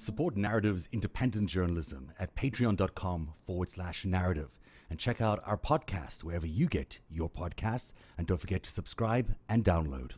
Support Narativ's independent journalism at patreon.com/narrative and check out our podcast wherever you get your podcasts. And don't forget to subscribe and download.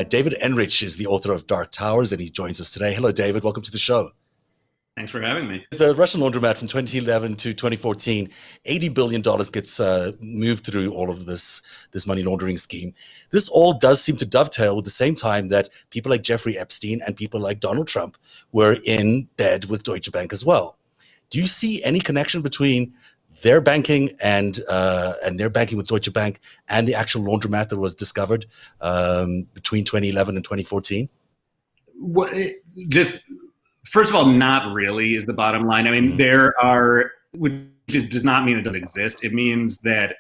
David Enrich is the author of Dark Towers, and he joins us today. Hello, David. Welcome to the show. Thanks for having me. It's a Russian laundromat from 2011 to 2014. $80 billion gets moved through all of this money laundering scheme. This all does seem to dovetail with the same time that people like Jeffrey Epstein and people like Donald Trump were in bed with Deutsche Bank as well. Do you see any connection between their banking and their banking with Deutsche Bank and the actual laundromat that was discovered between 2011 and 2014? First of all, not really is the bottom line. I mean, which does not mean it doesn't exist. It means that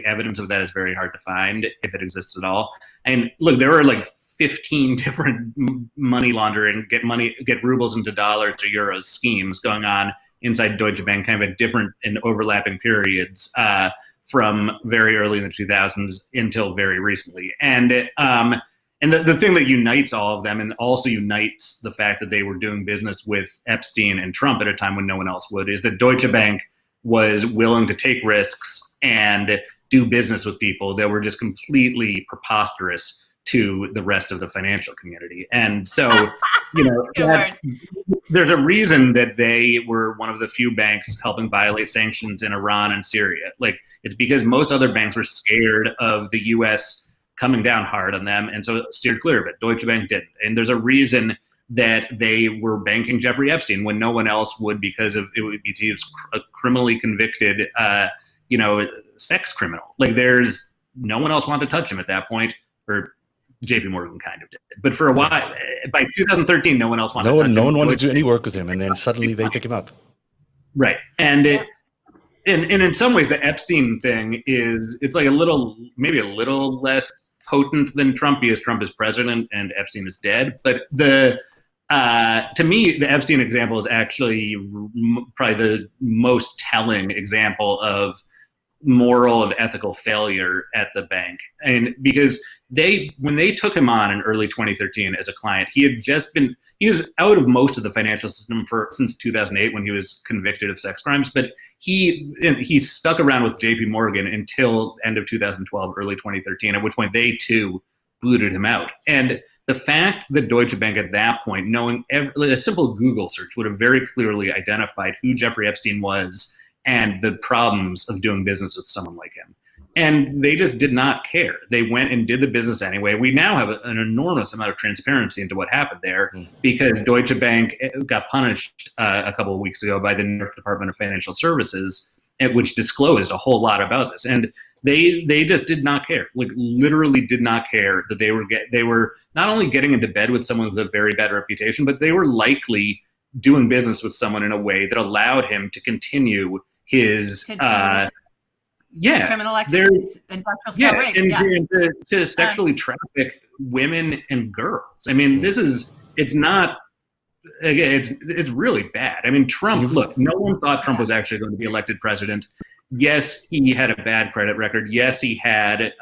evidence of that is very hard to find, if it exists at all. And look, there were 15 different money laundering, get rubles into dollars or euros schemes going on inside Deutsche Bank, kind of at different and overlapping periods from very early in the 2000s until very recently. And the thing that unites all of them, and also unites the fact that they were doing business with Epstein and Trump at a time when no one else would, is that Deutsche Bank was willing to take risks and do business with people that were just completely preposterous to the rest of the financial community. And so, there's a reason that they were one of the few banks helping violate sanctions in Iran and Syria. It's because most other banks were scared of the U.S. coming down hard on them, and so steered clear of it. Deutsche Bank didn't. And there's a reason that they were banking Jeffrey Epstein when no one else would, because he was a criminally convicted, sex criminal. There's no one else wanted to touch him at that point, or JP Morgan kind of did. But for a while, by 2013, no one else wanted to touch him. No one wanted to do any work with him, and then suddenly they pick him up. Right. And in some ways, the Epstein thing it's maybe a little less potent than Trump, because Trump is president and Epstein is dead. But to me, the Epstein example is actually probably the most telling example of moral and ethical failure at the bank. And because when they took him on in early 2013 as a client, he was out of most of the financial system since 2008 when he was convicted of sex crimes, but he stuck around with JP Morgan until end of 2012, early 2013, at which point they too booted him out. And the fact that Deutsche Bank at that point, knowing a simple Google search would have very clearly identified who Jeffrey Epstein was and the problems of doing business with someone like him. And they just did not care. They went and did the business anyway. We now have an enormous amount of transparency into what happened there, because Deutsche Bank got punished a couple of weeks ago by the New York Department of Financial Services, which disclosed a whole lot about this. And they just did not care, literally did not care that they were not only getting into bed with someone with a very bad reputation, but they were likely doing business with someone in a way that allowed him to continue his criminal activities, industrial scale rape, and to sexually traffic women and girls. I mean, it's really bad. I mean, Trump, look, no one thought Trump was actually going to be elected president. Yes, he had a bad credit record. Yes, he had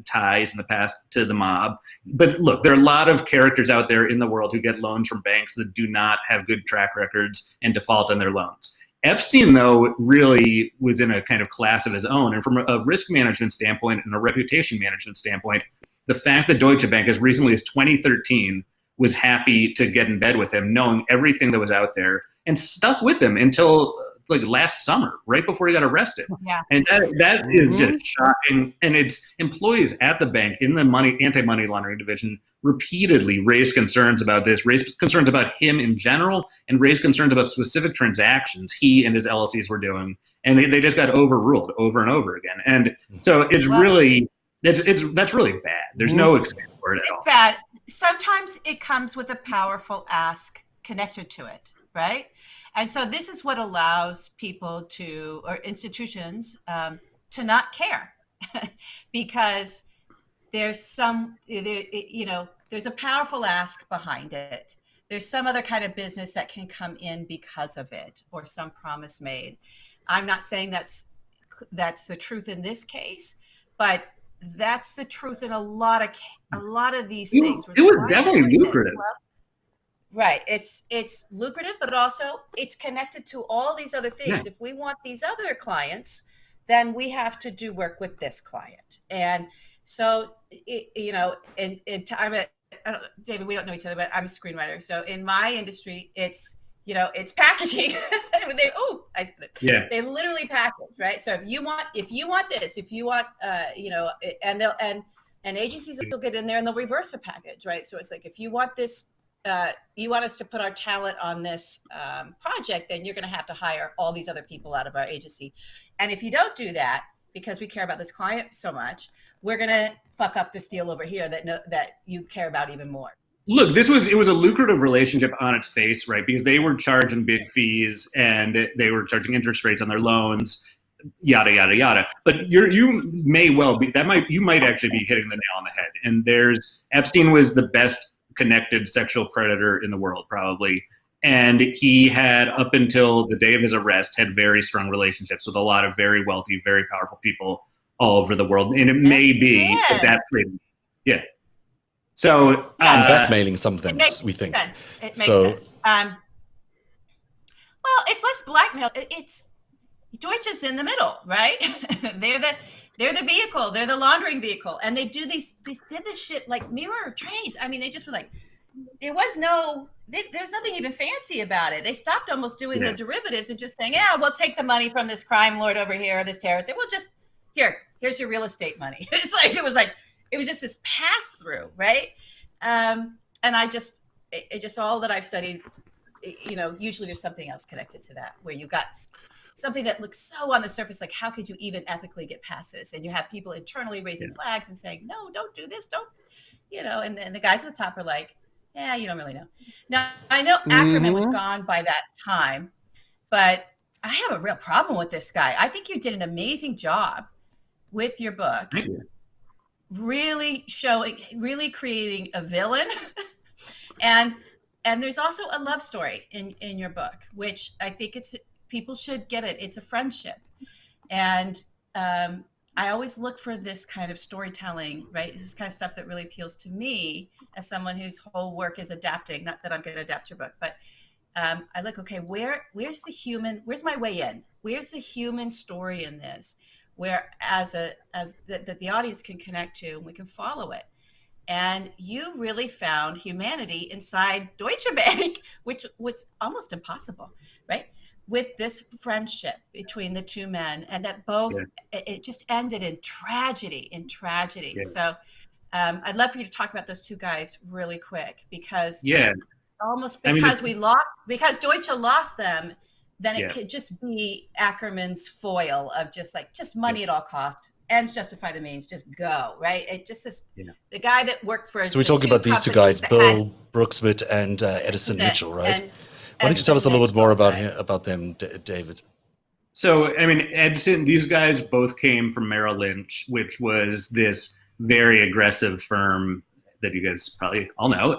ties in the past to the mob. But look, there are a lot of characters out there in the world who get loans from banks that do not have good track records and default on their loans. Epstein, though, really was in a kind of class of his own. And from a risk management standpoint and a reputation management standpoint, the fact that Deutsche Bank, as recently as 2013, was happy to get in bed with him, knowing everything that was out there, and stuck with him until last summer, right before he got arrested. Yeah. And that is just shocking. And its employees at the bank in the anti-money laundering division repeatedly raised concerns about this, raised concerns about him in general, and raised concerns about specific transactions he and his LLCs were doing. And they just got overruled over and over again. And so that's really bad. There's no excuse for it at all. It's bad. Sometimes it comes with a powerful ask connected to it, right? And so this is what allows people or institutions to not care because there's a powerful ask behind it there's some other kind of business that can come in because of it, or some promise made. I'm not saying that's the truth in this case, but that's the truth in a lot of these things. It was definitely lucrative. Right. It's lucrative, but also it's connected to all these other things. Yeah. If we want these other clients, then we have to do work with this client. And so, David, we don't know each other, but I'm a screenwriter. So in my industry, it's packaging. They literally package, right? So if you want this, and agencies will get in there and they'll reverse a package, right? So it's like, if you want this, you want us to put our talent on this project, then you're going to have to hire all these other people out of our agency. And if you don't do that, because we care about this client so much, we're going to fuck up this deal over here that you care about even more. Look, it was a lucrative relationship on its face, right? Because they were charging big fees and they were charging interest rates on their loans, yada, yada, yada. But you may well be, you might actually be hitting the nail on the head. And Epstein was the best connected sexual predator in the world, probably. And he had, up until the day of his arrest, had very strong relationships with a lot of very wealthy, very powerful people all over the world. And it may be that yeah. So blackmailing some things, we think. Sense. It makes sense. Well, it's less blackmail. It's Deutsche's in the middle, right? They're the vehicle. They're the laundering vehicle, and they did this shit like mirror trades. I mean, they just were like, there's nothing even fancy about it. They stopped almost doing the derivatives and just saying, yeah, we'll take the money from this crime lord over here, or this terrorist. And we'll just here's your real estate money. It was just this pass through, right? And it just all that I've studied, usually there's something else connected to that, where you got something that looks so on the surface, like how could you even ethically get past this? And you have people internally raising flags and saying, no, don't do this, don't, and then the guys at the top are like, yeah, you don't really know. Now, I know Ackerman was gone by that time, but I have a real problem with this guy. I think you did an amazing job with your book. Thank you. Really creating a villain. and there's also a love story in your book, which I think people should get it. It's a friendship. And I always look for this kind of storytelling, right? This is kind of stuff that really appeals to me as someone whose whole work is adapting. Not that I'm going to adapt your book, but I look, okay, where's my way in? Where's the human story in this? Where that the audience can connect to and we can follow it. And you really found humanity inside Deutsche Bank, which was almost impossible, right? With this friendship between the two men, and that both, it just ended in tragedy. Yeah. So I'd love for you to talk about those two guys really quick, because because Deutsche lost them, then it could just be Ackerman's foil of just money at all costs. Ends justify the means, just go, right? It just is the guy that works for. So we're talking about these two guys, Bill Brooksmith and Edison Mitchell, right? Why don't you tell us a little bit more about them, David? So, I mean, Edison, these guys both came from Merrill Lynch, which was this very aggressive firm that you guys probably all know,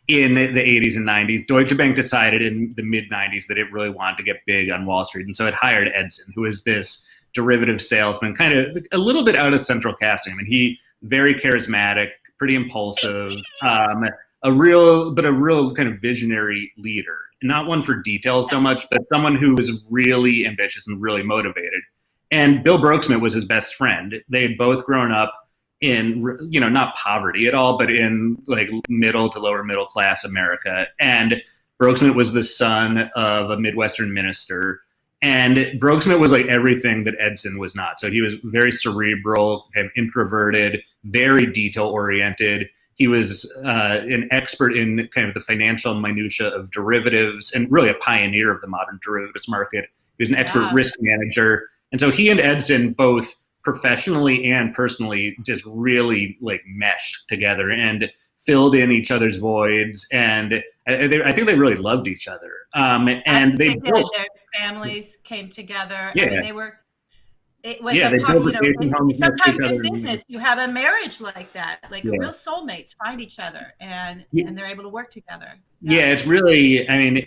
in the 80s and 90s. Deutsche Bank decided in the mid-90s that it really wanted to get big on Wall Street. And so it hired Edison, who is this derivative salesman, kind of a little bit out of central casting. I mean, he very charismatic, pretty impulsive, a real kind of visionary leader. Not one for details so much, but someone who was really ambitious and really motivated. And Bill Brooksmith was his best friend. They had both grown up in, not poverty at all, but in like middle to lower middle class America. And Brooksmith was the son of a Midwestern minister. And Brooksmith was like everything that Edison was not. So he was very cerebral, kind of introverted, very detail oriented. He was an expert in kind of the financial minutia of derivatives and really a pioneer of the modern derivatives market. He was an expert risk manager. And so he and Edison, both professionally and personally, just really like meshed together and filled in each other's voids. And I think they really loved each other. And they did. Their families came together. Yeah. I mean, it was Yeah, a they part, built vacation homes next to sometimes each other. in business you have a marriage like that, like Yeah. real soulmates find each other and they're able to work together. Yeah, it's really, I mean,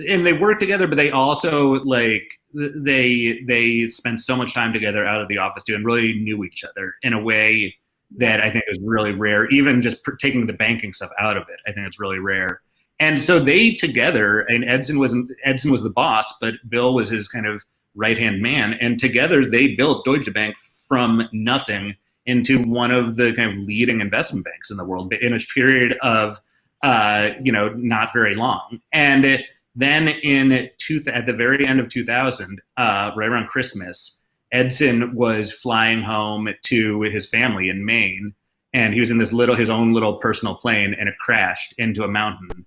and they work together, but they also like they spent so much time together out of the office too, and really knew each other in a way that I think is really rare. Even just taking the banking stuff out of it, I think it's really rare. And so they together, and Edson was the boss, but Bill was his kind of right hand man, and together they built Deutsche Bank from nothing into one of the kind of leading investment banks in the world in a period of not very long. And then at the very end of 2000, right around Christmas, Edson was flying home to his family in Maine, and he was in his own little personal plane, and it crashed into a mountain,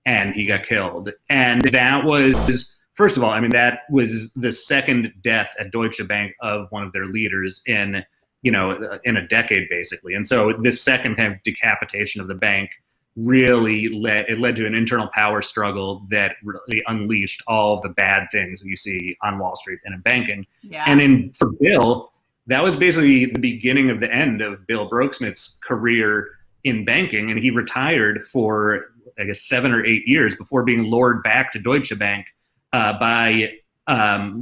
and he got killed. And that was, first of all, I mean, that was the second death at Deutsche Bank of one of their leaders in a decade, basically. And so this second kind of decapitation of the bank really led to an internal power struggle that really unleashed all of the bad things that you see on Wall Street and in banking. Yeah. And for Bill, that was basically the beginning of the end of Bill Brooksmith's career in banking, and he retired for, I guess, 7 or 8 years before being lured back to Deutsche Bank by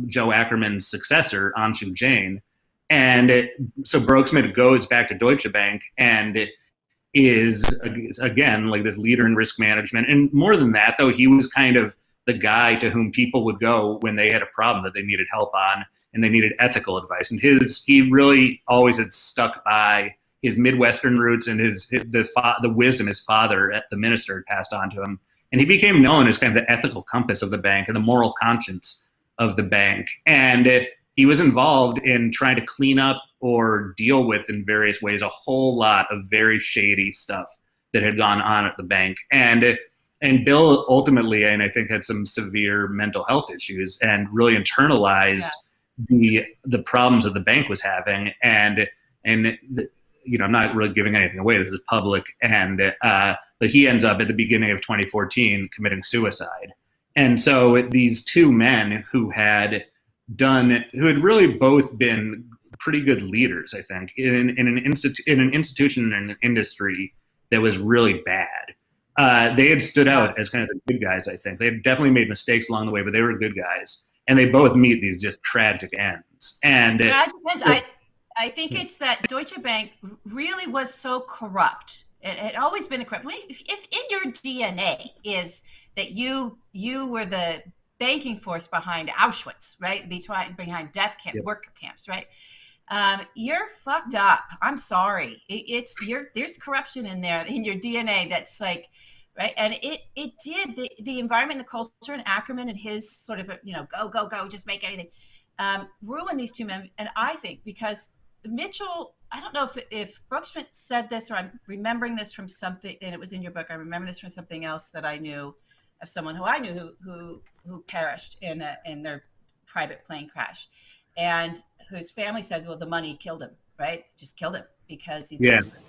Joe Ackerman's successor, Anshu Jain. And so Brooksmith goes back to Deutsche Bank and is again like this leader in risk management. And more than that, though, he was kind of the guy to whom people would go when they had a problem that they needed help on and they needed ethical advice. And he really always had stuck by his Midwestern roots and the wisdom his father, the minister, had passed on to him. And he became known as kind of the ethical compass of the bank and the moral conscience of the bank. And he was involved in trying to clean up or deal with, in various ways, a whole lot of very shady stuff that had gone on at the bank. And Bill ultimately, and I think, had some severe mental health issues and really internalized the problems that the bank was having. And I'm not really giving anything away. This is public. But he ends up at the beginning of 2014 committing suicide. And so these two men who had really both been pretty good leaders, I think, in an institution and an industry that was really bad. They had stood out as kind of the good guys, I think. They had definitely made mistakes along the way, but they were good guys. And they both meet these just tragic ends. Tragic ends. I think it's that Deutsche Bank really was so corrupt. It had always been corrupt. If in your DNA is that you were the banking force behind Auschwitz, right? Behind death camp, worker camps, right? You're fucked up. I'm sorry. There's corruption in there in your DNA. That's like, right. And it did the environment, the culture, and Ackerman and his sort of, go, just make anything, ruin these two men. And I think because Mitchell, I don't know if Brooksmith said this, or I'm remembering this from something, and it was in your book. I remember this from something else that I knew of someone who I knew who perished in their private plane crash, and whose family said, well, the money killed him, right? Just killed him because he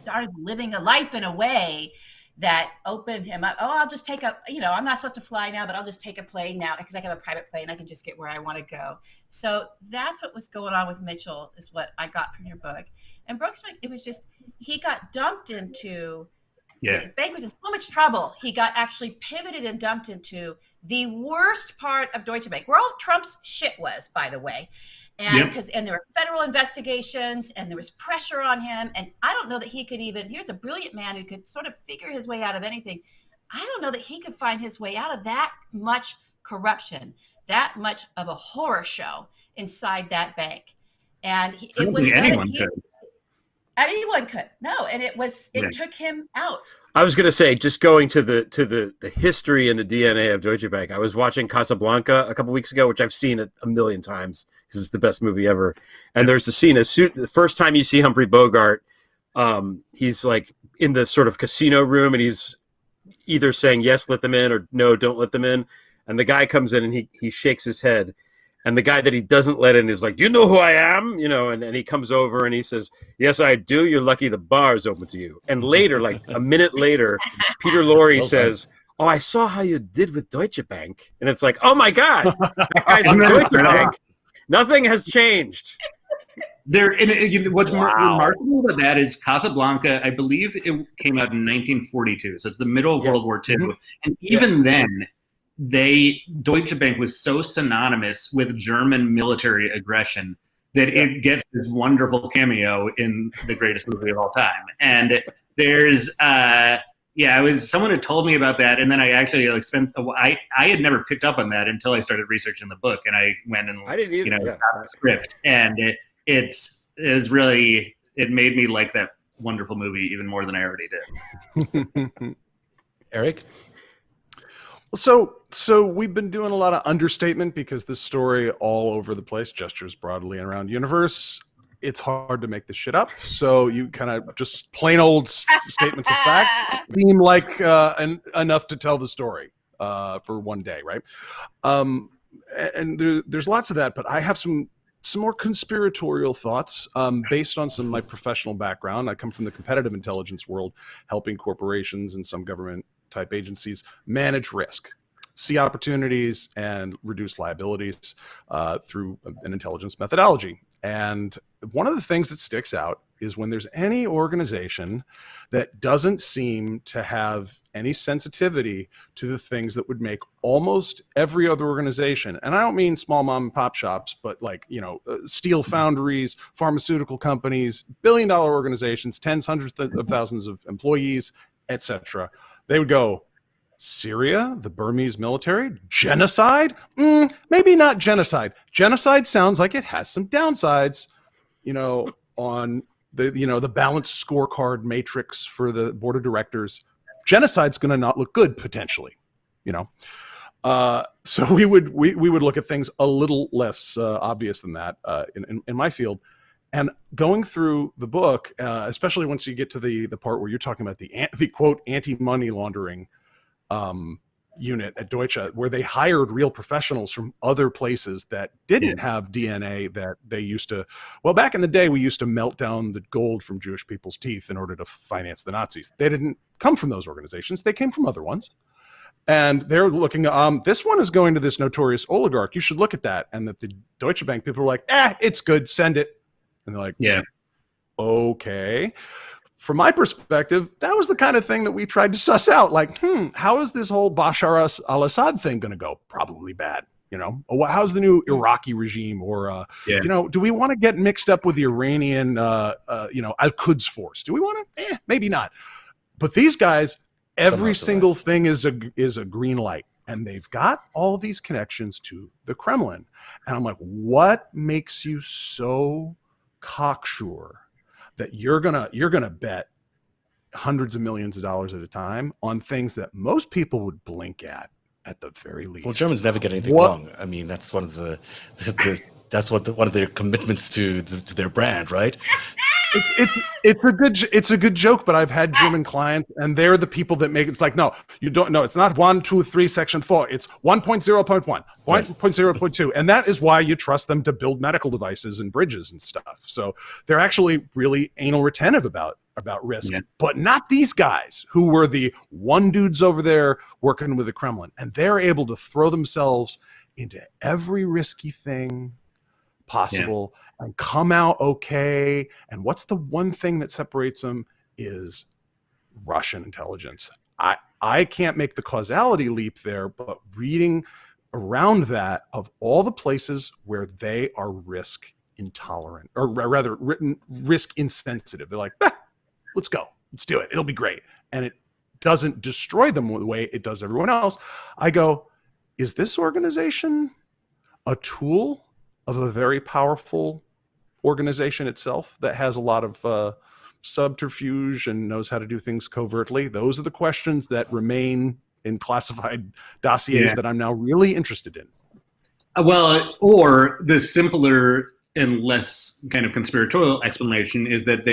started living a life in a way that opened him up. Oh, I'll just take I'm not supposed to fly now, but I'll just take a plane now because I have a private plane. I can just get where I want to go. So that's what was going on with Mitchell, is what I got from your book. And Brooksmith, it was just, he got dumped into, the bank was in so much trouble. He got actually pivoted and dumped into the worst part of Deutsche Bank, where all Trump's shit was, by the way. And there were federal investigations and there was pressure on him. And I don't know that he could he was a brilliant man who could sort of figure his way out of anything. I don't know that he could find his way out of that much corruption, that much of a horror show inside that bank. And anyone could. No. And it took him out. I was going to say, just going to the history and the DNA of Deutsche Bank. I was watching Casablanca a couple weeks ago, which I've seen a million times because it's the best movie ever. And there's the scene, the first time you see Humphrey Bogart, he's like in the sort of casino room, and he's either saying, yes, let them in, or no, don't let them in. And the guy comes in and he shakes his head. And the guy that he doesn't let in is like, do you know who I am? And he comes over and he says, yes, I do. You're lucky the bar is open to you. And later, like a minute later, Peter Lorre says, oh, I saw how you did with Deutsche Bank. And it's like, oh my God, that guy's in Deutsche Bank. Nothing has changed. What's remarkable about that is Casablanca, I believe it came out in 1942, so it's the middle of World War II. Mm-hmm. And even then, Deutsche Bank was so synonymous with German military aggression that it gets this wonderful cameo in the greatest movie of all time. And there's someone had told me about that, and then I actually I had never picked up on that until I started researching the book, and I went and got the script, and it made me like that wonderful movie even more than I already did. Eric? So we've been doing a lot of understatement because this story all over the place, gestures broadly and around universe. It's hard to make this shit up. So you kind of just plain old statements of fact seem like enough to tell the story for one day, right? And there's lots of that, but I have some more conspiratorial thoughts based on some of my professional background. I come from the competitive intelligence world, helping corporations and some government type agencies manage risk, see opportunities, and reduce liabilities through an intelligence methodology. And one of the things that sticks out is when there's any organization that doesn't seem to have any sensitivity to the things that would make almost every other organization, and I don't mean small mom and pop shops, but like, steel foundries, pharmaceutical companies, billion-dollar organizations, tens, hundreds of thousands of employees, etc. They would go, Syria, the Burmese military, genocide? Maybe not genocide. Genocide sounds like it has some downsides, on the balanced scorecard matrix for the board of directors. Genocide's going to not look good potentially, So we would look at things a little less obvious than that in my field. And going through the book, especially once you get to the part where you're talking about the quote anti-money laundering unit at Deutsche, where they hired real professionals from other places that didn't have DNA that they used to. Well, back in the day, we used to melt down the gold from Jewish people's teeth in order to finance the Nazis. They didn't come from those organizations. They came from other ones. And they're looking, this one is going to this notorious oligarch. You should look at that. And that the Deutsche Bank people are like, it's good. Send it. And they're like, okay. From my perspective, that was the kind of thing that we tried to suss out. Like, how is this whole Bashar al-Assad thing going to go? Probably bad. How's the new Iraqi regime? Or, do we want to get mixed up with the Iranian, Al-Quds force? Do we want to? Maybe not. But these guys, every single thing is a green light. And they've got all these connections to the Kremlin. And I'm like, what makes you so cocksure that you're gonna bet hundreds of millions of dollars at a time on things that most people would blink at the very least? Well, Germans never get anything wrong. I mean, that's one of one of their commitments to their brand, right? It's a good joke, but I've had German clients, and they're the people that make it's like, no, you don't know. It's not 1, 2, 3, section 4. It's 1.0.1, 1.0.2, and that is why you trust them to build medical devices and bridges and stuff. So they're actually really anal retentive about risk, but not these guys who were the one dudes over there working with the Kremlin, and they're able to throw themselves into every risky thing possible and come out okay. And what's the one thing that separates them is Russian intelligence. I can't make the causality leap there, but reading around that, of all the places where they are risk intolerant, or rather risk insensitive, they're like, let's go, let's do it, it'll be great, and it doesn't destroy them the way it does everyone else. I go, is this organization a tool of a very powerful organization itself that has a lot of subterfuge and knows how to do things covertly? Those are the questions that remain in classified dossiers that I'm now really interested in. Well, or the simpler and less kind of conspiratorial explanation is that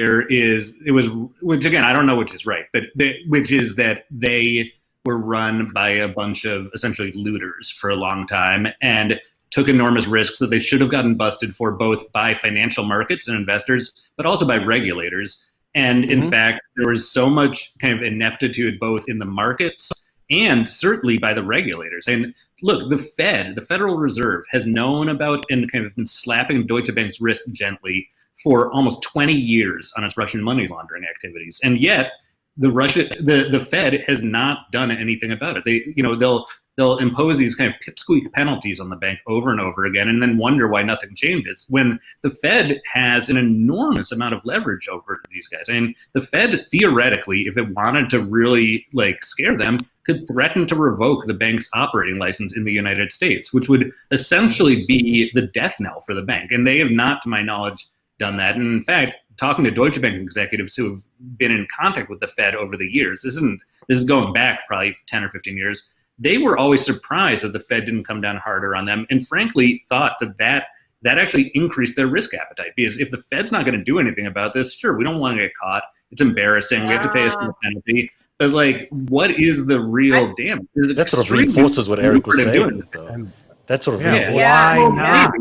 which again, I don't know which is right, but which is that they were run by a bunch of essentially looters for a long time and took enormous risks that they should have gotten busted for, both by financial markets and investors, but also by regulators. And in fact, there was so much kind of ineptitude both in the markets and certainly by the regulators. And look, the Federal Reserve, has known about and kind of been slapping Deutsche Bank's wrist gently for almost 20 years on its Russian money laundering activities, and yet the Fed has not done anything about it. They'll impose these kind of pipsqueak penalties on the bank over and over again, and then wonder why nothing changes. When the Fed has an enormous amount of leverage over these guys, and the Fed theoretically, if it wanted to really scare them, could threaten to revoke the bank's operating license in the United States, which would essentially be the death knell for the bank. And they have not, to my knowledge, done that. And in fact, talking to Deutsche Bank executives who have been in contact with the Fed over the years, this is going back probably 10 or 15 years, they were always surprised that the Fed didn't come down harder on them, and frankly thought that actually increased their risk appetite. Because if the Fed's not going to do anything about this, sure, we don't want to get caught. It's embarrassing. We have to pay a small penalty. But what is the real damage? That sort of reinforces what Eric was saying, though. That sort of reinforces. Why not?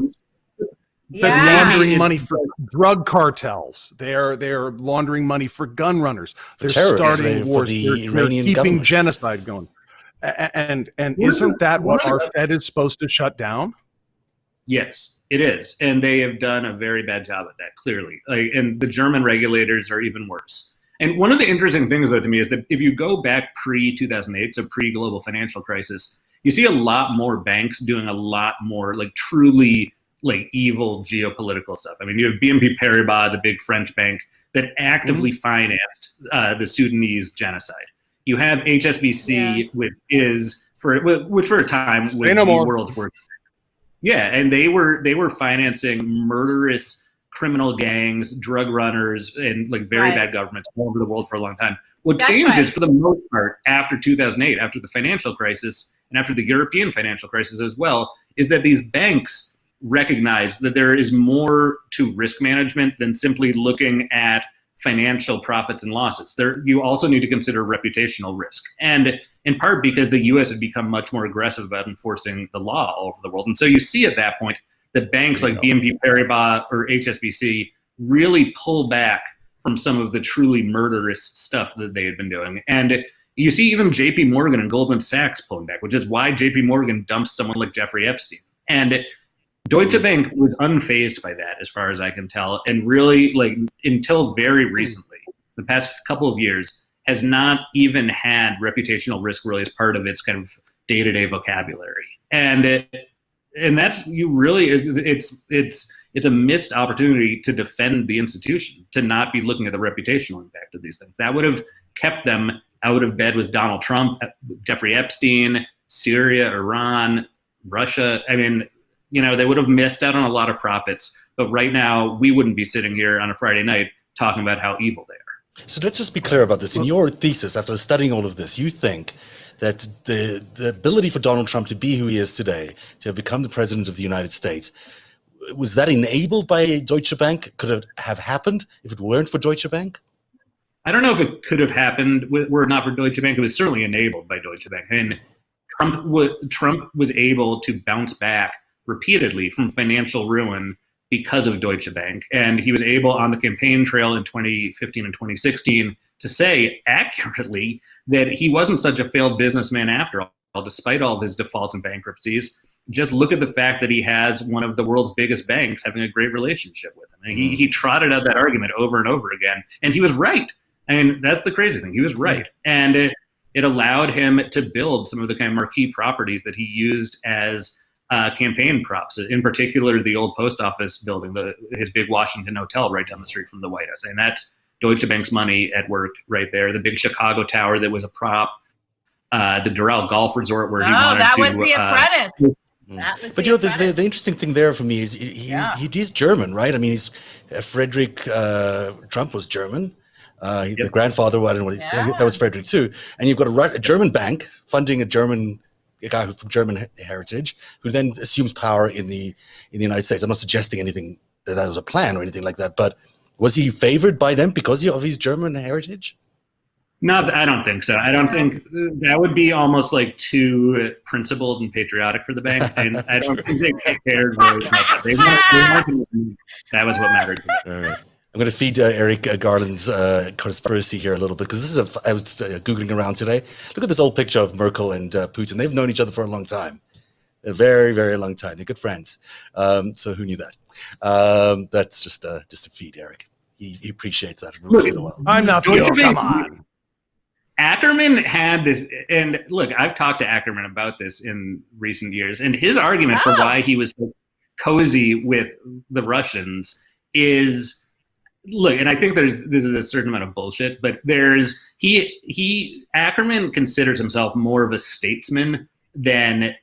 They're laundering money it's- for drug cartels. They're laundering money for gun runners. They're terrorists, starting for wars. the They're Iranian keeping government. genocide going. And isn't that what our Fed is supposed to shut down? Yes, it is. And they have done a very bad job at that, clearly. And the German regulators are even worse. And one of the interesting things, though, to me is that if you go back pre-2008, so pre-global financial crisis, you see a lot more banks doing a lot more truly evil geopolitical stuff. I mean, you have BNP Paribas, the big French bank that actively financed the Sudanese genocide. You have HSBC, which for a time was the world's worst. Yeah, and they were financing murderous criminal gangs, drug runners, and very bad governments all over the world for a long time. What changes for the most part after 2008, after the financial crisis, and after the European financial crisis as well, is that these banks recognize that there is more to risk management than simply looking at financial profits and losses. You also need to consider reputational risk. And in part because the US has become much more aggressive about enforcing the law all over the world. And so you see at that point that banks like BNP Paribas or HSBC really pull back from some of the truly murderous stuff that they had been doing. And you see even JP Morgan and Goldman Sachs pulling back, which is why JP Morgan dumps someone like Jeffrey Epstein. And Deutsche Bank was unfazed by that, as far as I can tell, and really, until very recently, the past couple of years, has not even had reputational risk really as part of its kind of day-to-day vocabulary. And that's it's a missed opportunity to defend the institution, to not be looking at the reputational impact of these things. That would have kept them out of bed with Donald Trump, Jeffrey Epstein, Syria, Iran, Russia. I mean, they would have missed out on a lot of profits, but right now we wouldn't be sitting here on a Friday night talking about how evil they are. So let's just be clear about this. In your thesis, after studying all of this, you think that the ability for Donald Trump to be who he is today, to have become the president of the United States, was that enabled by Deutsche Bank? Could it have happened if it weren't for Deutsche Bank? I don't know if it could have happened were it not for Deutsche Bank. It was certainly enabled by Deutsche Bank. And Trump was able to bounce back repeatedly from financial ruin because of Deutsche Bank. And he was able on the campaign trail in 2015 and 2016 to say accurately that he wasn't such a failed businessman after all, despite all of his defaults and bankruptcies. Just look at the fact that he has one of the world's biggest banks having a great relationship with him. And he trotted out that argument over and over again. And he was right. I mean, that's the crazy thing. He was right. And it allowed him to build some of the kind of marquee properties that he used as campaign props, in particular the old post office building, his big Washington hotel right down the street from the White House. And that's Deutsche Bank's money at work right there. The big Chicago tower that was a prop, the Doral Golf Resort where he wanted that to... was The Apprentice. That was But the interesting thing there for me is he's German, right? I mean, he's Frederick Trump was German. The grandfather, I don't know, that was Frederick too. And you've got a German bank funding a guy from German heritage, who then assumes power in the United States. I'm not suggesting anything that was a plan or anything like that, but was he favored by them because of his German heritage? No, I don't think so. I don't think that would be almost too principled and patriotic for the bank. And I don't think they cared very much. That was what mattered to them. All right. I'm going to feed Eric Garland's conspiracy here a little bit, because I was Googling around today. Look at this old picture of Merkel and Putin. They've known each other for a long time. A very, very long time. They're good friends. So who knew that? That's just a feed, Eric. He appreciates that every once in a while. I'm not Theo. Come on. Ackerman had this, and look, I've talked to Ackerman about this in recent years, and his argument for why he was so cozy with the Russians is, look, and I think this is a certain amount of bullshit, but Ackerman considers himself more of a statesman than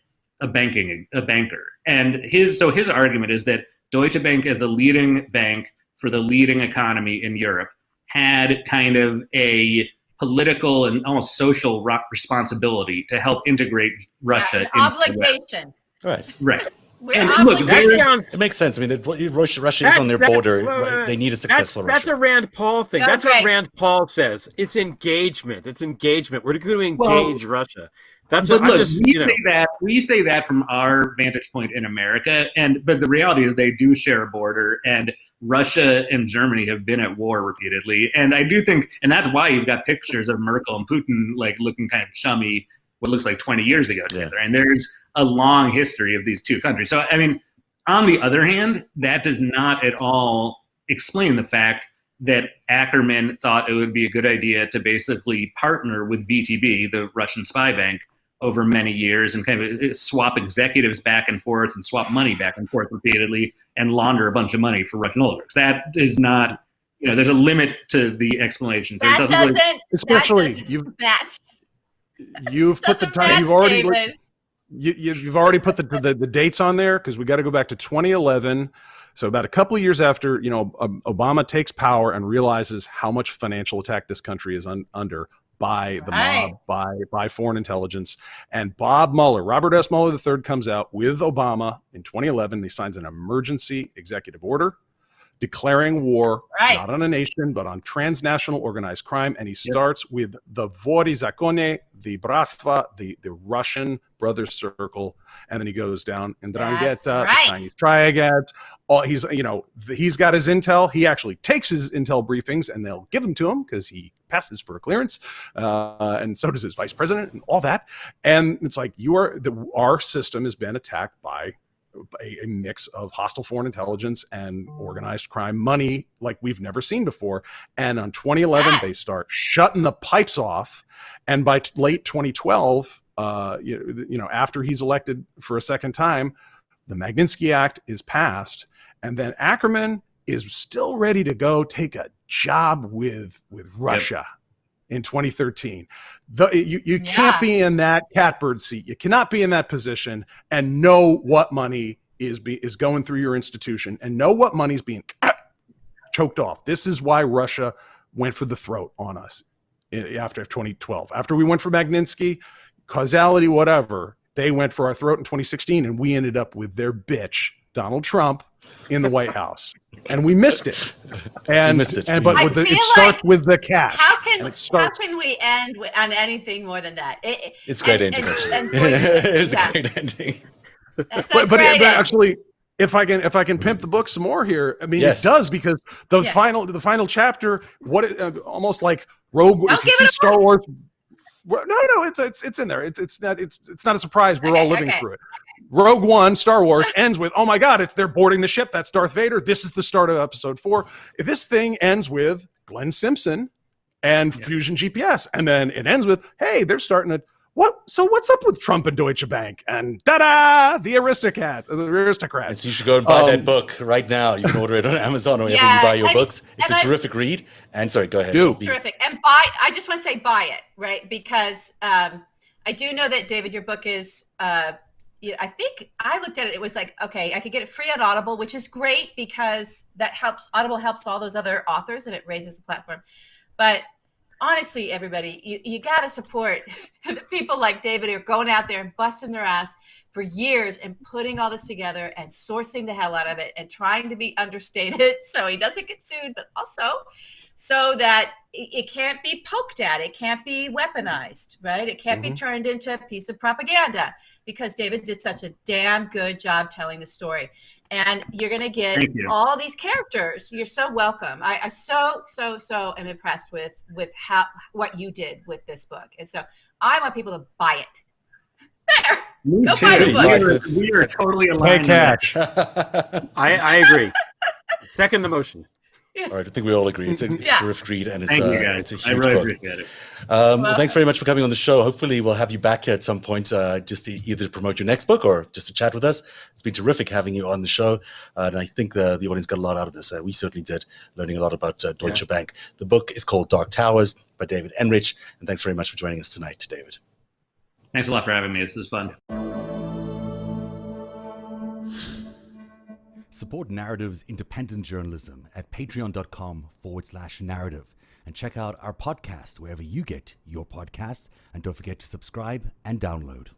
a banker, and his argument is that Deutsche Bank, as the leading bank for the leading economy in Europe, had kind of a political and almost social responsibility to help integrate Russia into obligation. The West. Right. And look, it makes sense. I mean, Russia is on their border. Right? They need a successful Russia. That's a Rand Paul thing. That's what Rand Paul says. It's engagement. We're going to engage Russia. That's what we say that from our vantage point in America, but the reality is they do share a border, and Russia and Germany have been at war repeatedly. And I do think, and that's why you've got pictures of Merkel and Putin like looking kind of chummy, what looks like 20 years ago together. And there's a long history of these two countries. So, I mean, on the other hand, that does not at all explain the fact that Ackerman thought it would be a good idea to basically partner with VTB, the Russian spy bank, over many years and kind of swap executives back and forth and swap money back and forth repeatedly and launder a bunch of money for Russian oligarchs. That is not, there's a limit to the explanation. That You've put the time. You've already put the dates on there because we got to go back to 2011. So about a couple of years after, Obama takes power and realizes how much financial attack this country is under by the mob, by foreign intelligence. And Robert S. Mueller III comes out with Obama in 2011. He signs an emergency executive order declaring war, not on a nation, but on transnational organized crime. And he starts with the Vori Zakone, the Bratva, the Russian Brothers Circle. And then he goes down in Drangheta, the Chinese Triad. He's got his intel. He actually takes his intel briefings and they'll give them to him because he passes for a clearance. And so does his vice president and all that. And it's like our system has been attacked by a mix of hostile foreign intelligence and organized crime money like we've never seen before. And on 2011, they start shutting the pipes off. And by late 2012, after he's elected for a second time, the Magnitsky Act is passed. And then Ackerman is still ready to go take a job with Russia in 2013. You can't be in that catbird seat. You cannot be in that position and know what money is going through your institution and know what money's being choked off. This is why Russia went for the throat on us after 2012. After we went for Magnitsky, causality, whatever, they went for our throat in 2016, and we ended up with their bitch, Donald Trump, in the White House. And we missed it. It starts with the cash. How can we end on anything more than that? It's great ending. It's a great ending. But actually, if I can pimp the book some more here, I mean, it does, because the final chapter, almost like Rogue. If you see Star Wars. No, it's in there. It's not a surprise. We're all living through it. Rogue One, Star Wars, ends with, oh my God, they're boarding the ship. That's Darth Vader. This is the start of episode 4. This thing ends with Glenn Simpson and Fusion GPS. And then it ends with, hey, they're starting to, what's up with Trump and Deutsche Bank? And the aristocrat. And so you should go and buy that book right now. You can order it on Amazon or wherever you buy your books. It's a terrific read. And sorry, go ahead. It's terrific. And I just want to say buy it, right? Because I do know that, David, your book is, I think I looked at it. It was like, okay, I could get it free on Audible, which is great because that helps. Audible helps all those other authors and it raises the platform. But honestly, everybody, you got to support people like David who are going out there and busting their ass for years and putting all this together and sourcing the hell out of it and trying to be understated so he doesn't get sued, but also so that it can't be poked at. It can't be weaponized, right? It can't be turned into a piece of propaganda, because David did such a damn good job telling the story. And you're going to get all these characters. You're so welcome. I so am impressed with what you did with this book. And so I want people to buy it. there. Me Go too. find a book. We are totally Pay aligned. catch. I agree. Second the motion. All right, I think we all agree. It's a Yeah. terrific read, and it's, Thank you, it's guys. a I huge really book. appreciate it. Well, thanks very much for coming on the show. Hopefully, we'll have you back here at some point just to either promote your next book or just to chat with us. It's been terrific having you on the show, and I think the audience got a lot out of this. We certainly did, learning a lot about Deutsche Bank. The book is called Dark Towers by David Enrich, and thanks very much for joining us tonight, David. Thanks a lot for having me. This was fun. Support Narativ's independent journalism at patreon.com/narrative and check out our podcast wherever you get your podcasts. And don't forget to subscribe and download.